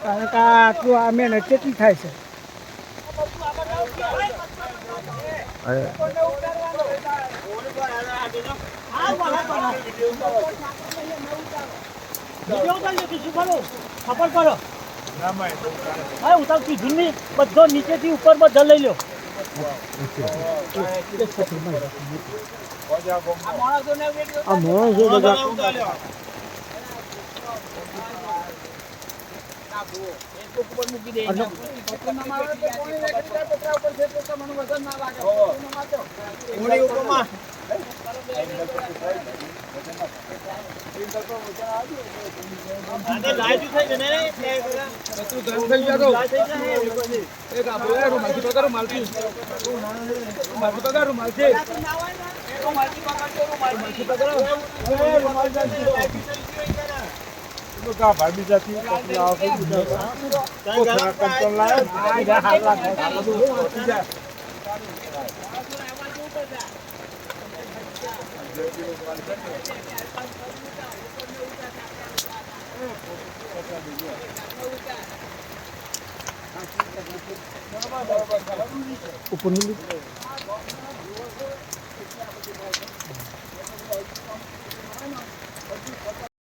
કારણ કે આટલું આ મહેનત કેટલી થાય છે. ખબર કરો હા ઉતાર કીધું નહીં બધો નીચેથી ઉપર બધા લઈ લો. આ માણસો બધા ભાગી જતી ઉપર